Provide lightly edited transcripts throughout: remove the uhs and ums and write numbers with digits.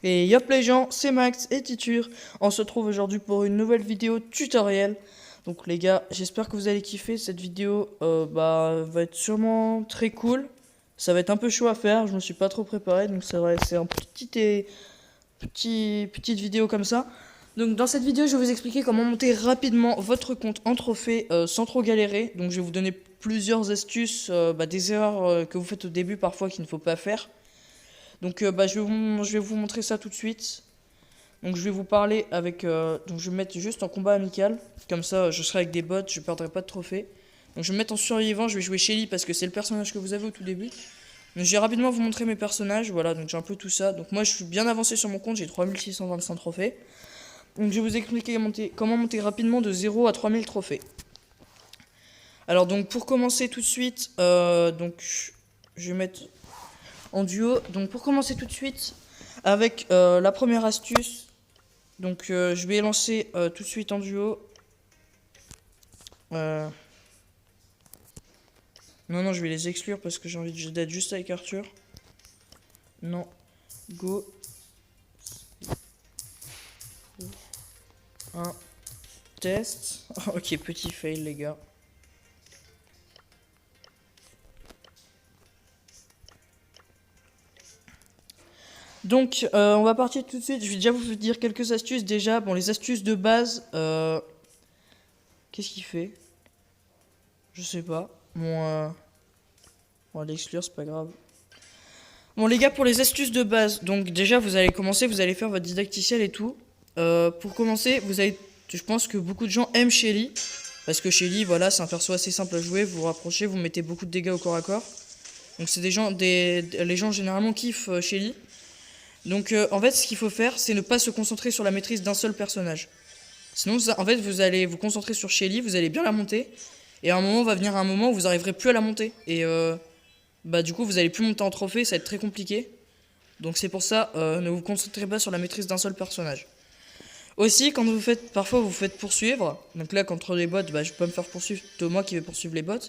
Et yop les gens, c'est Max et Titure. On se retrouve aujourd'hui pour une nouvelle vidéo tutoriel. Donc les gars, j'espère que vous allez kiffer. Cette vidéo va être sûrement très cool. Ça va être un peu chaud à faire, je me suis pas trop préparé, donc c'est vrai, c'est un petite vidéo comme ça. Donc dans cette vidéo, je vais vous expliquer comment monter rapidement votre compte en trophée sans trop galérer. Donc je vais vous donner plusieurs astuces, des erreurs que vous faites au début parfois qu'il ne faut pas faire. Donc je vais vous montrer ça tout de suite. Donc je vais vous parler avec... donc je vais me mettre juste en combat amical. Comme ça je serai avec des bots, je ne perdrai pas de trophée. Donc je vais me mettre en survivant, je vais jouer Shelly parce que c'est le personnage que vous avez au tout début. Donc je vais rapidement vous montrer mes personnages, voilà, donc j'ai un peu tout ça. Donc moi je suis bien avancé sur mon compte, j'ai 3625 trophées. Donc je vais vous expliquer comment monter rapidement de 0 à 3000 trophées. Alors donc pour commencer tout de suite, je vais mettre en duo. Donc pour commencer tout de suite avec la première astuce, donc je vais lancer tout de suite en duo. Non, je vais les exclure parce que j'ai envie d'être juste avec Arthur. Non, go. Un test. Ok, petit fail les gars. Donc, on va partir tout de suite. Je vais déjà vous dire quelques astuces. Déjà, bon, les astuces de base. Qu'est-ce qu'il fait? Je sais pas. Bon, on va l'exclure, c'est pas grave. Bon, les gars, pour les astuces de base. Donc, déjà, vous allez commencer, vous allez faire votre didacticiel et tout. Pour commencer, je pense que beaucoup de gens aiment Shelly. Parce que Shelly, voilà, c'est un perso assez simple à jouer. Vous vous rapprochez, vous mettez beaucoup de dégâts au corps à corps. Donc, c'est les gens généralement kiffent Shelly. Donc en fait ce qu'il faut faire c'est ne pas se concentrer sur la maîtrise d'un seul personnage. Sinon en fait vous allez vous concentrer sur Shelly, vous allez bien la monter. Et à un moment va venir un moment où vous n'arriverez plus à la monter. Et du coup vous allez plus monter en trophée, ça va être très compliqué. Donc c'est pour ça, ne vous concentrez pas sur la maîtrise d'un seul personnage. Aussi quand parfois vous faites poursuivre. Donc là contre les bots, je vais pas me faire poursuivre, c'est moi qui vais poursuivre les bots.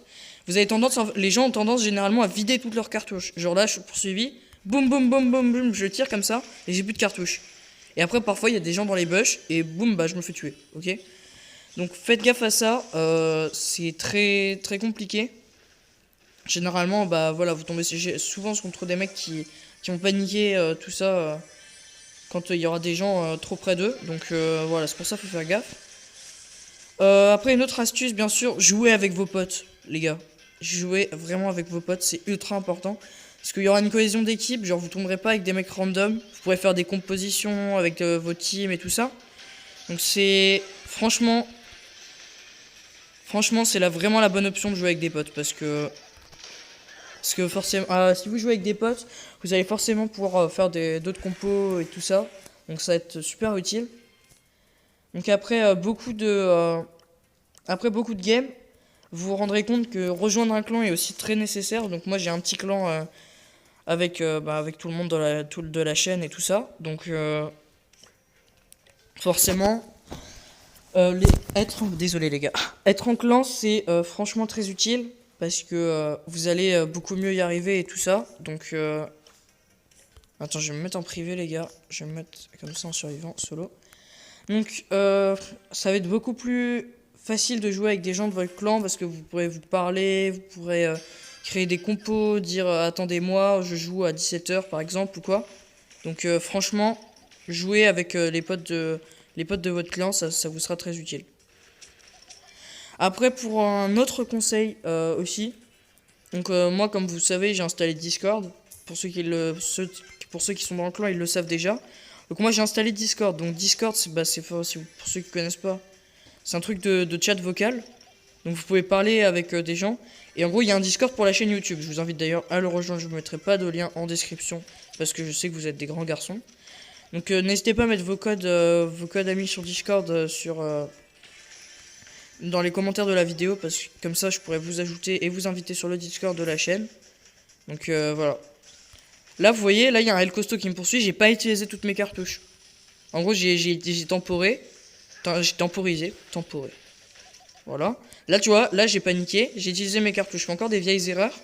Les gens ont tendance généralement à vider toutes leurs cartouches. Genre là je suis poursuivi. Boum, boum, boum, boum, boum, je tire comme ça, et j'ai plus de cartouches. Et après, parfois, il y a des gens dans les bush, et boum, je me fais tuer, ok? Donc, faites gaffe à ça, c'est très, très compliqué. Généralement, voilà, vous tombez souvent contre des mecs qui vont paniquer, tout ça, quand il y aura des gens trop près d'eux. Donc, voilà, c'est pour ça qu'il faut faire gaffe. Après, une autre astuce, bien sûr, jouez avec vos potes, les gars. Jouez vraiment avec vos potes, c'est ultra important. Parce qu'il y aura une cohésion d'équipe, genre vous tomberez pas avec des mecs random. Vous pourrez faire des compositions avec vos teams et tout ça. Donc c'est... Franchement, c'est vraiment la bonne option de jouer avec des potes. Parce que forcément... si vous jouez avec des potes, vous allez forcément pouvoir faire d'autres compos et tout ça. Donc ça va être super utile. Donc après beaucoup de games, vous vous rendrez compte que rejoindre un clan est aussi très nécessaire. Donc moi j'ai un petit clan avec tout le monde de la chaîne et tout ça. Donc forcément, désolé les gars, être en clan c'est franchement très utile parce que vous allez beaucoup mieux y arriver et tout ça. Donc attends, je vais me mettre en privé les gars, je vais me mettre comme ça en survivant solo. Donc ça va être beaucoup plus facile de jouer avec des gens de votre clan parce que vous pourrez vous parler, vous pourrez créer des compos, dire attendez-moi, je joue à 17h par exemple ou quoi. Donc franchement, jouer avec les potes de votre clan, ça vous sera très utile. Après pour un autre conseil aussi, donc moi comme vous savez j'ai installé Discord. Pour ceux qui sont dans le clan ils le savent déjà. Donc moi j'ai installé Discord. Donc Discord pour ceux qui connaissent pas, c'est un truc de chat vocal. Donc vous pouvez parler avec des gens. Et en gros il y a un Discord pour la chaîne YouTube. Je vous invite d'ailleurs à le rejoindre. Je ne vous mettrai pas de lien en description. Parce que je sais que vous êtes des grands garçons. Donc n'hésitez pas à mettre vos codes amis sur Discord dans les commentaires de la vidéo. Parce que comme ça je pourrais vous ajouter et vous inviter sur le Discord de la chaîne. Donc voilà. Là vous voyez, là il y a un El Costo qui me poursuit. J'ai pas utilisé toutes mes cartouches. En gros j'ai temporisé. Voilà. Là, tu vois, là, j'ai paniqué. J'ai utilisé mes cartouches. Je fais encore des vieilles erreurs.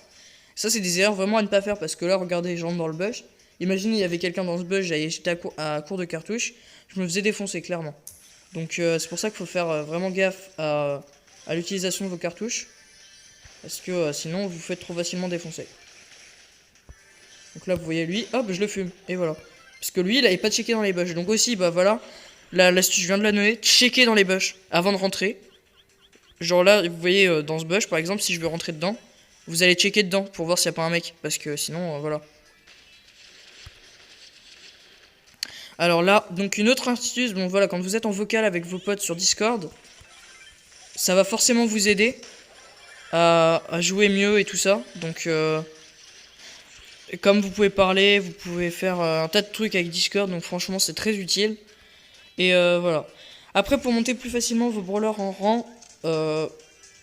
Ça, c'est des erreurs vraiment à ne pas faire parce que là, regardez, je rentre dans le bush. Imaginez, il y avait quelqu'un dans ce bush, j'étais à court de cartouches, je me faisais défoncer, clairement. Donc c'est pour ça qu'il faut faire vraiment gaffe à l'utilisation de vos cartouches. Parce que sinon, vous faites trop facilement défoncer. Donc là, vous voyez lui, hop, je le fume. Et voilà. Parce que lui, il avait pas checké dans les bush. Donc aussi, bah voilà, l'astuce, je viens de la donner, checker dans les bush avant de rentrer. Genre là, vous voyez, dans ce bush, par exemple, si je veux rentrer dedans, vous allez checker dedans pour voir s'il n'y a pas un mec. Parce que sinon, voilà. Alors là, donc une autre astuce, bon voilà, quand vous êtes en vocal avec vos potes sur Discord, ça va forcément vous aider à jouer mieux et tout ça. Donc, comme vous pouvez parler, vous pouvez faire un tas de trucs avec Discord, donc franchement c'est très utile. Et voilà. Après, pour monter plus facilement vos brawlers en rang, je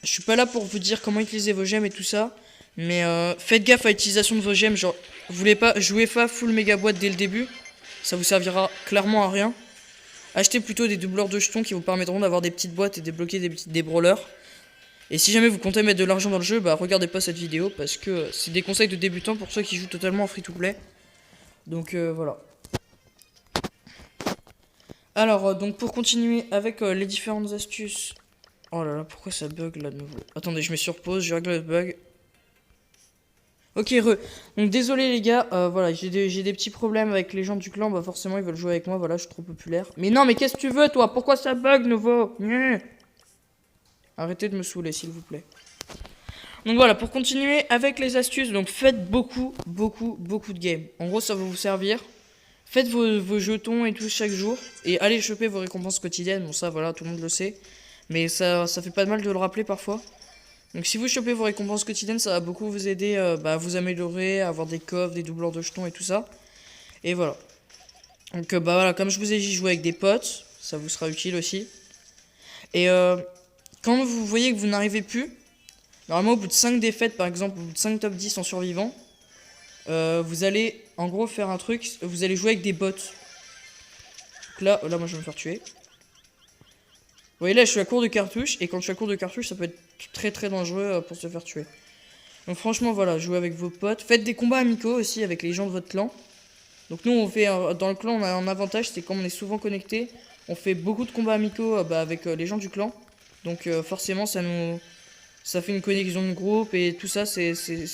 suis pas là pour vous dire comment utiliser vos gemmes et tout ça, mais faites gaffe à l'utilisation de vos gemmes. Genre, vous voulez pas jouer pas full méga boîte dès le début, ça vous servira clairement à rien. Achetez plutôt des doubleurs de jetons qui vous permettront d'avoir des petites boîtes et débloquer des brawlers. Et si jamais vous comptez mettre de l'argent dans le jeu, bah regardez pas cette vidéo parce que c'est des conseils de débutants pour ceux qui jouent totalement en free-to-play. Donc voilà. Alors, donc pour continuer avec les différentes astuces. Oh là là, pourquoi ça bug là de nouveau? Attendez, je mets sur pause, je règle le bug. Ok, donc désolé les gars, voilà, j'ai des petits problèmes avec les gens du clan, bah forcément ils veulent jouer avec moi, voilà, je suis trop populaire. Mais non, mais qu'est-ce que tu veux toi? Pourquoi ça bug nouveau? Arrêtez de me saouler s'il vous plaît. Donc voilà, pour continuer avec les astuces, donc faites beaucoup de games. En gros, ça va vous servir. Faites vos jetons et tout chaque jour. Et allez choper vos récompenses quotidiennes. Bon, ça, voilà, tout le monde le sait. Mais ça fait pas de mal de le rappeler parfois. Donc si vous chopez vos récompenses quotidiennes, ça va beaucoup vous aider à vous améliorer, à avoir des coffres, des doubleurs de jetons et tout ça. Et voilà. Donc bah voilà, comme je vous ai dit, jouer avec des potes. Ça vous sera utile aussi. Et quand vous voyez que vous n'arrivez plus, normalement au bout de 5 défaites par exemple, au bout de 5 top 10 en survivant, vous allez en gros faire un truc, vous allez jouer avec des bots. Donc là moi je vais me faire tuer. Vous voyez là je suis à court de cartouches, et quand je suis à court de cartouches ça peut être très dangereux pour se faire tuer. Donc franchement voilà, jouez avec vos potes, faites des combats amicaux aussi avec les gens de votre clan. Donc nous on fait, dans le clan on a un avantage, c'est comme on est souvent connecté, on fait beaucoup de combats amicaux avec les gens du clan. Donc forcément ça fait une connexion de groupe et tout ça,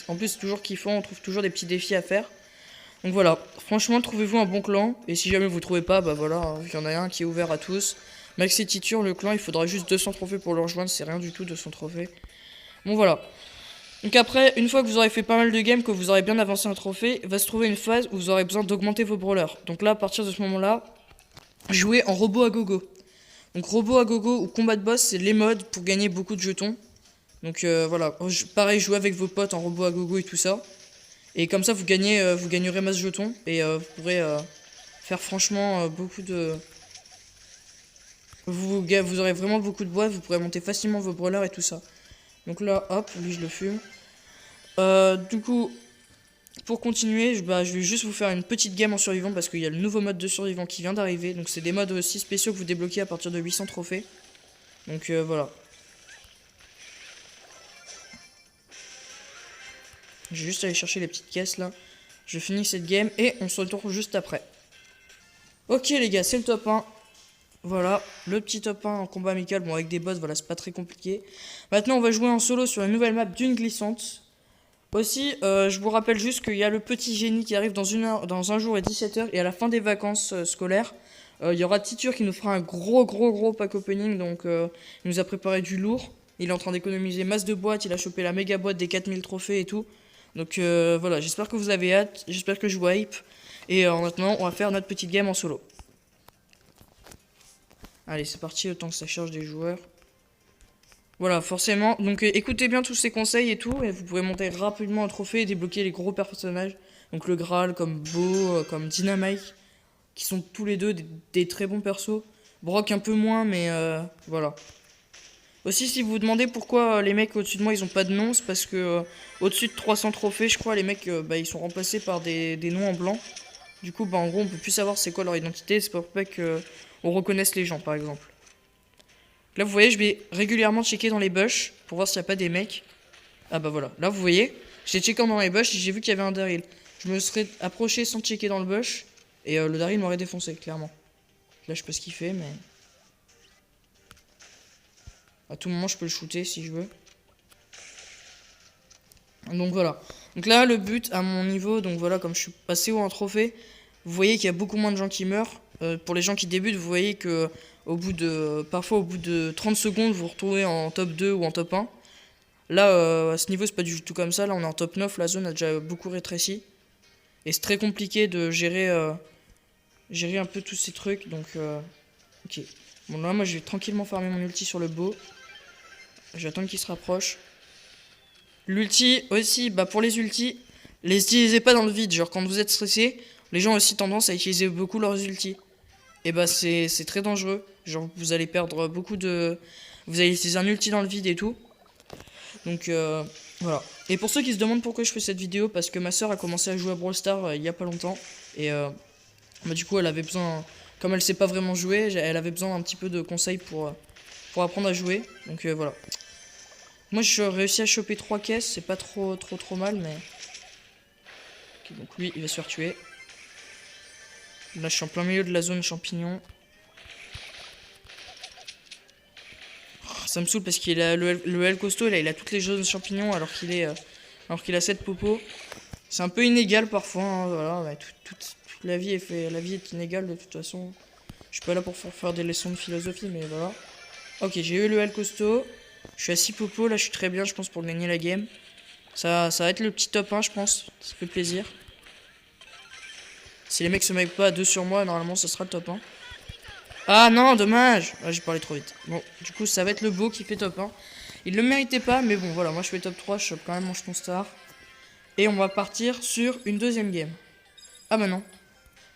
en plus c'est toujours kiffant, on trouve toujours des petits défis à faire. Donc voilà, franchement trouvez-vous un bon clan, et si jamais vous trouvez pas, bah voilà, hein, il y en a un qui est ouvert à tous. Maxi Titure, le clan, il faudra juste 200 trophées pour le rejoindre, c'est rien du tout 200 trophées. Bon voilà. Donc après, une fois que vous aurez fait pas mal de games, que vous aurez bien avancé un trophée, va se trouver une phase où vous aurez besoin d'augmenter vos brawlers. Donc là, à partir de ce moment-là, jouez en robot à gogo. Donc robot à gogo ou combat de boss, c'est les modes pour gagner beaucoup de jetons. Donc voilà, pareil, jouez avec vos potes en robot à gogo et tout ça. Et comme ça, vous gagnerez masse jetons. Et vous pourrez faire franchement beaucoup de... Vous aurez vraiment beaucoup de boîtes, vous pourrez monter facilement vos brawlers et tout ça. Donc là, hop, lui je le fume. Du coup, pour continuer, je vais juste vous faire une petite game en survivant parce qu'il y a le nouveau mode de survivant qui vient d'arriver. Donc c'est des modes aussi spéciaux que vous débloquez à partir de 800 trophées. Donc voilà. Je vais juste aller chercher les petites caisses là. Je finis cette game et on se retrouve juste après. Ok les gars, c'est le top 1. Voilà, le petit top 1 en combat amical. Bon, avec des boss, voilà, c'est pas très compliqué. Maintenant, on va jouer en solo sur une nouvelle map d'une glissante. Aussi, je vous rappelle juste qu'il y a le petit génie qui arrive dans un jour et 17h. Et à la fin des vacances scolaires, il y aura Titure qui nous fera un gros pack opening. Donc, il nous a préparé du lourd. Il est en train d'économiser masse de boîtes. Il a chopé la méga boîte des 4000 trophées et tout. Donc, voilà, j'espère que vous avez hâte. J'espère que je vous hype. Et maintenant, on va faire notre petite game en solo. Allez, c'est parti, le temps que ça charge des joueurs. Voilà, forcément. Donc écoutez bien tous ces conseils et tout, et vous pourrez monter rapidement un trophée et débloquer les gros personnages. Donc le Graal, comme Beau, comme Dynamite, qui sont tous les deux des très bons persos. Brock un peu moins, mais voilà. Aussi, si vous vous demandez pourquoi les mecs au-dessus de moi, ils ont pas de nom, c'est parce que au-dessus de 300 trophées, je crois, les mecs, ils sont remplacés par des noms en blanc. Du coup, en gros, on peut plus savoir c'est quoi leur identité, c'est pas que on reconnaisse les gens, par exemple. Là, vous voyez, je vais régulièrement checker dans les bush pour voir s'il n'y a pas des mecs. Ah bah voilà, là, vous voyez, j'ai checké dans les bush et j'ai vu qu'il y avait un Daryl. je me serais approché sans checker dans le bush. Et le Daryl m'aurait défoncé, clairement. Là, je sais pas ce qu'il fait, mais... À tout moment, je peux le shooter si je veux. Donc voilà. Donc là, le but à mon niveau, donc voilà, comme je suis passé haut en trophée, vous voyez qu'il y a beaucoup moins de gens qui meurent. Pour les gens qui débutent, vous voyez que parfois au bout de 30 secondes, vous vous retrouvez en top 2 ou en top 1. Là, à ce niveau, c'est pas du tout comme ça. Là, on est en top 9, la zone a déjà beaucoup rétréci. Et c'est très compliqué de gérer un peu tous ces trucs. Donc, ok. Bon, là, moi, je vais tranquillement farmer mon ulti sur le beau. Je vais attendre qu'il se rapproche. L'ulti aussi, bah pour les ultis, les utilisez pas dans le vide. Genre, quand vous êtes stressé, les gens ont aussi tendance à utiliser beaucoup leurs ultis. Et bah, c'est très dangereux. Genre, vous allez perdre beaucoup de... Vous allez utiliser un ulti dans le vide et tout. Donc, voilà. Et pour ceux qui se demandent pourquoi je fais cette vidéo, parce que ma soeur a commencé à jouer à Brawl Stars il y a pas longtemps. Et bah, du coup, elle avait besoin... Comme elle sait pas vraiment jouer, elle avait besoin d'un petit peu de conseils pour apprendre à jouer. Donc, voilà. Moi, je réussis à choper 3 caisses. C'est pas trop mal, mais... Okay, donc lui, il va se faire tuer. Là, je suis en plein milieu de la zone champignon. Ça me saoule parce qu'il a le L costaud, là, il a toutes les zones champignons alors qu'il a 7 popos. C'est un peu inégal parfois, hein, voilà, ouais, toute la vie est inégale de toute façon. Je suis pas là pour faire des leçons de philosophie, mais voilà. Ok, j'ai eu le L costaud. Je suis à 6 popos, là je suis très bien, je pense, pour gagner la game. Ça va être le petit top 1, je pense. Ça fait plaisir. Si les mecs se mettent pas à 2 sur moi, normalement ça sera le top 1. Ah non, dommage. Ah, j'ai parlé trop vite. Bon, du coup, ça va être le beau qui fait top 1. Il le méritait pas, mais bon, voilà, moi je fais top 3, je chope quand même mon jeton star. Et on va partir sur une deuxième game. Ah bah non.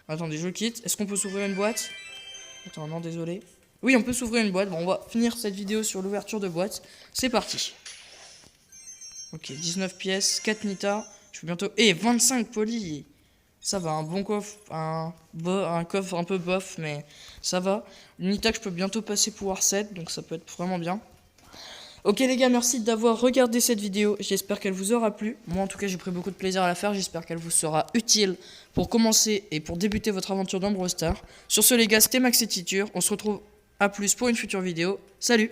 Attendez, je le quitte. Est-ce qu'on peut s'ouvrir une boîte? Attends, non, désolé. Oui, on peut s'ouvrir une boîte. Bon, on va finir cette vidéo sur l'ouverture de boîte. C'est parti. Ok, 19 pièces, 4 Nita. Je peux bientôt... Eh, 25 polis. Ça va, un bon coffre, un coffre un peu bof, mais ça va. Nita que je peux bientôt passer pouvoir 7, donc ça peut être vraiment bien. Ok les gars, merci d'avoir regardé cette vidéo, j'espère qu'elle vous aura plu. Moi en tout cas j'ai pris beaucoup de plaisir à la faire, j'espère qu'elle vous sera utile pour commencer et pour débuter votre aventure dans Brawl Stars. Sur ce les gars, c'était Max et Titure, on se retrouve à plus pour une future vidéo. Salut!